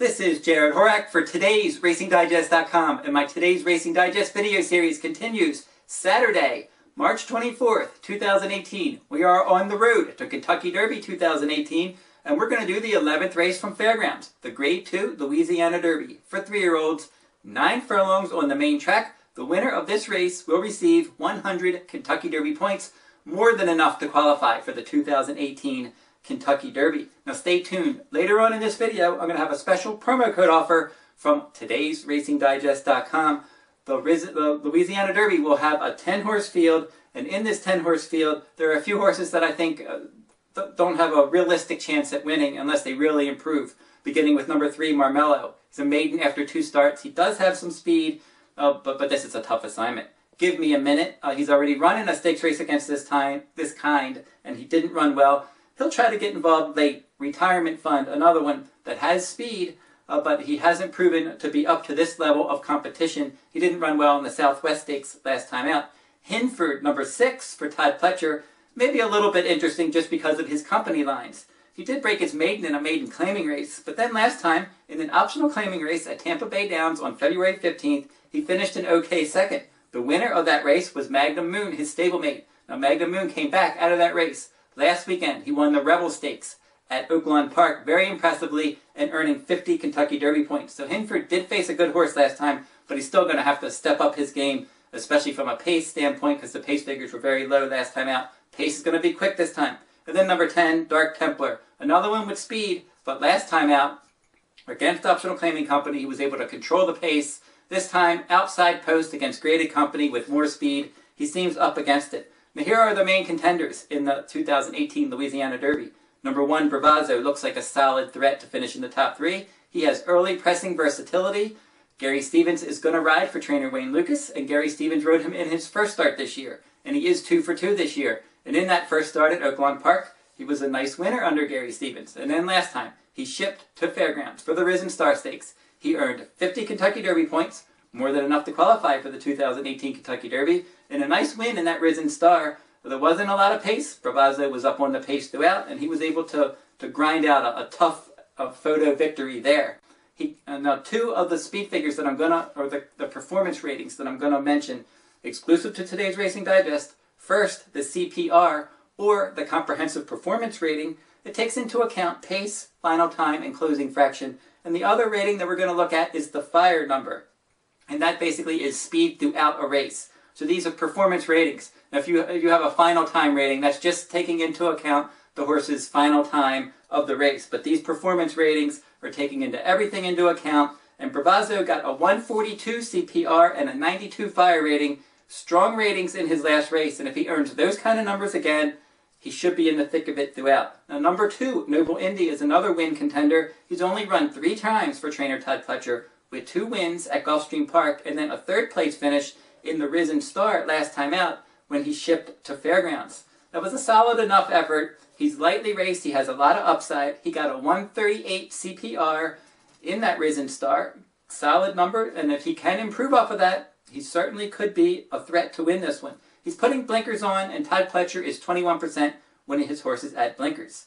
This is Jared Horak for today's RacingDigest.com, and my Today's Racing Digest video series continues Saturday, March 24th, 2018. We are on the road to Kentucky Derby 2018, and we're going to do the 11th race from Fairgrounds, the Grade 2 Louisiana Derby for 3-year-olds, 9 furlongs on the main track. The winner of this race will receive 100 Kentucky Derby points, more than enough to qualify for the 2018 Kentucky Derby. Now stay tuned. Later on in this video, I'm going to have a special promo code offer from today's RacingDigest.com. The Louisiana Derby will have a 10-horse field, and in this 10-horse field, there are a few horses that I think don't have a realistic chance at winning unless they really improve, beginning with number 3, Marmello. He's a maiden after 2 starts. He does have some speed, but this is a tough assignment. Give Me a Minute. He's already run in a stakes race against this kind, and he didn't run well. He'll try to get involved late. Retirement Fund, another one that has speed, but he hasn't proven to be up to this level of competition. He didn't run well in the Southwest Stakes last time out. Hyndford, number 6 for Todd Pletcher, maybe a little bit interesting just because of his company lines. He did break his maiden in a maiden claiming race, but then last time, in an optional claiming race at Tampa Bay Downs on February 15th, he finished an okay second. The winner of that race was Magnum Moon, his stablemate. Now Magnum Moon came back out of that race. Last weekend, he won the Rebel Stakes at Oaklawn Park very impressively and earning 50 Kentucky Derby points. So Hyndford did face a good horse last time, but he's still going to have to step up his game, especially from a pace standpoint, because the pace figures were very low last time out. Pace is going to be quick this time. And then number 10, Dark Templar. Another one with speed, but last time out, against Optional Claiming Company, he was able to control the pace. This time, outside post against Graded Company with more speed. He seems up against it. Now here are the main contenders in the 2018 Louisiana Derby. Number 1, Bravazo looks like a solid threat to finish in the top 3. He has early pressing versatility. Gary Stevens is going to ride for trainer Wayne Lucas, and Gary Stevens rode him in his first start this year. And he is 2 for 2 this year. And in that first start at Oaklawn Park, he was a nice winner under Gary Stevens. And then last time, he shipped to Fairgrounds for the Risen Star Stakes. He earned 50 Kentucky Derby points, more than enough to qualify for the 2018 Kentucky Derby, and a nice win in that Risen Star. There wasn't a lot of pace. Bravazo was up on the pace throughout, and he was able to grind out a tough photo victory there. Now 2 of the speed figures that I'm gonna, or the performance ratings that I'm gonna mention, exclusive to today's Racing Digest. First, the CPR, or the Comprehensive Performance Rating. It takes into account pace, final time, and closing fraction. And the other rating that we're going to look at is the fire number. And that basically is speed throughout a race. So these are performance ratings. Now if you have a final time rating, that's just taking into account the horse's final time of the race. But these performance ratings are taking everything into account. And Bravazo got a 142 CPR and a 92 fire rating. Strong ratings in his last race. And if he earns those kind of numbers again, he should be in the thick of it throughout. Now number 2, Noble Indy, is another win contender. He's only run 3 times for trainer Todd Pletcher, with 2 wins at Gulfstream Park and then a 3rd place finish in the Risen Star last time out when he shipped to Fairgrounds. That was a solid enough effort. He's lightly raced. He has a lot of upside. He got a 138 CPR in that Risen Star. Solid number, and if he can improve off of that, he certainly could be a threat to win this one. He's putting blinkers on, and Todd Pletcher is 21% when his horses at blinkers.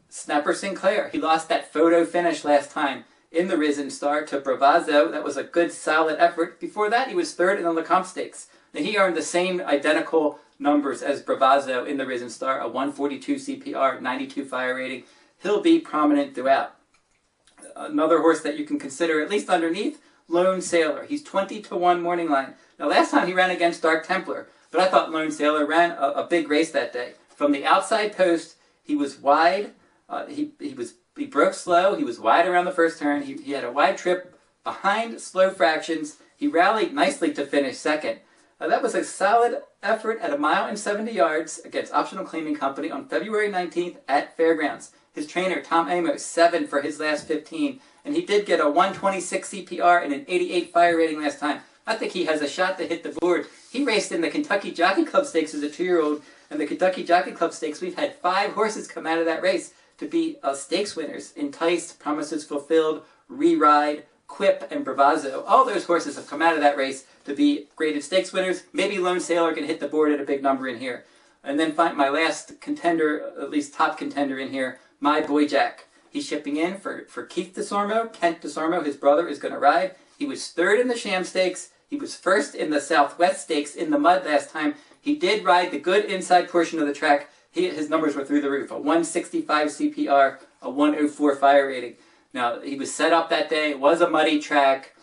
Snapper Sinclair, he lost that photo finish last time in the Risen Star to Bravazo. That was a good, solid effort. Before that, he was 3rd in the Lecomte Stakes. Now, he earned the same identical numbers as Bravazo in the Risen Star, a 142 CPR, 92 fire rating. He'll be prominent throughout. Another horse that you can consider at least underneath, Lone Sailor. He's 20 to 1 morning line. Now, last time he ran against Dark Templar, but I thought Lone Sailor ran a big race that day. From the outside post, he was wide. He broke slow. He was wide around the first turn. He had a wide trip behind slow fractions. He rallied nicely to finish 2nd. That was a solid effort at 1 mile and 70 yards against Optional Claiming Company on February 19th at Fairgrounds. His trainer, Tom Amos, 7 for his last 15. And he did get a 126 CPR and an 88 fire rating last time. I think he has a shot to hit the board. He raced in the Kentucky Jockey Club Stakes as a 2-year-old. And the Kentucky Jockey Club Stakes, we've had 5 horses come out of that race to be stakes winners. Enticed, Promises Fulfilled, Re-Ride, Quip, and Bravazo. All those horses have come out of that race to be graded stakes winners. Maybe Lone Sailor can hit the board at a big number in here. And then my last contender, at least top contender in here, My Boy Jack. He's shipping in for Keith DeSormo. Kent DeSormo, his brother, is going to ride. He was third in the Sham Stakes. He was first in the Southwest Stakes in the mud last time. He did ride the good inside portion of the track. His numbers were through the roof. A 165 CPR, a 104 fire rating. Now, he was set up that day. It was a muddy track.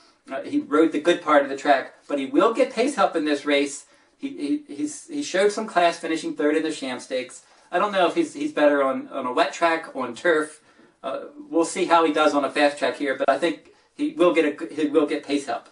He rode the good part of the track. But he will get pace help in this race. He showed some class finishing third in the Sham Stakes. I don't know if he's better on a wet track, on turf. We'll see how he does on a fast track here, but I think he will get pace help.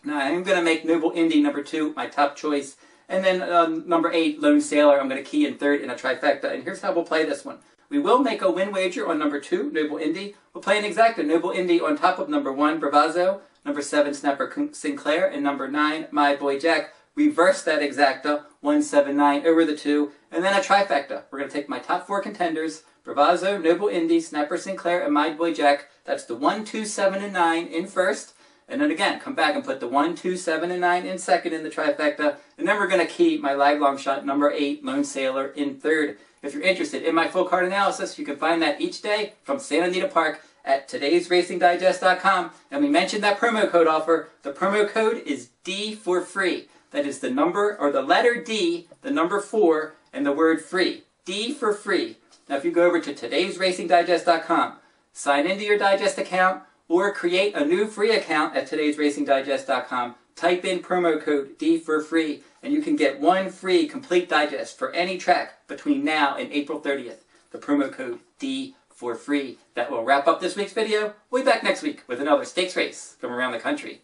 Now I'm going to make Noble Indy number 2 my top choice, and then number 8 Lone Sailor I'm going to key in third in a trifecta. And here's how we'll play this one. We will make a win wager on number 2 Noble Indy. We'll play an exacta Noble Indy on top of number 1 Bravazo, number 7 Snapper Sinclair, and number 9 My Boy Jack. Reverse that exacta 179 over the 2, and then a trifecta. We're going to take my top 4 contenders: Bravazo, Noble Indy, Snapper Sinclair, and My Boy Jack. That's the 1, 2, 7, and 9 in first. And then again, come back and put the 1, 2, 7, and 9 in second in the trifecta. And then we're going to key my live long shot number 8, Lone Sailor, in third. If you're interested in my full card analysis, you can find that each day from Santa Anita Park at todaysracingdigest.com. And we mentioned that promo code offer. The promo code is D for free. That is the number, or the letter D, the number 4, and the word free. D for free. Now if you go over to todaysracingdigest.com, sign into your digest account, or create a new free account at todaysracingdigest.com, type in promo code D for free, and you can get 1 free complete digest for any track between now and April 30th. The promo code D for free. That will wrap up this week's video. We'll be back next week with another stakes race from around the country.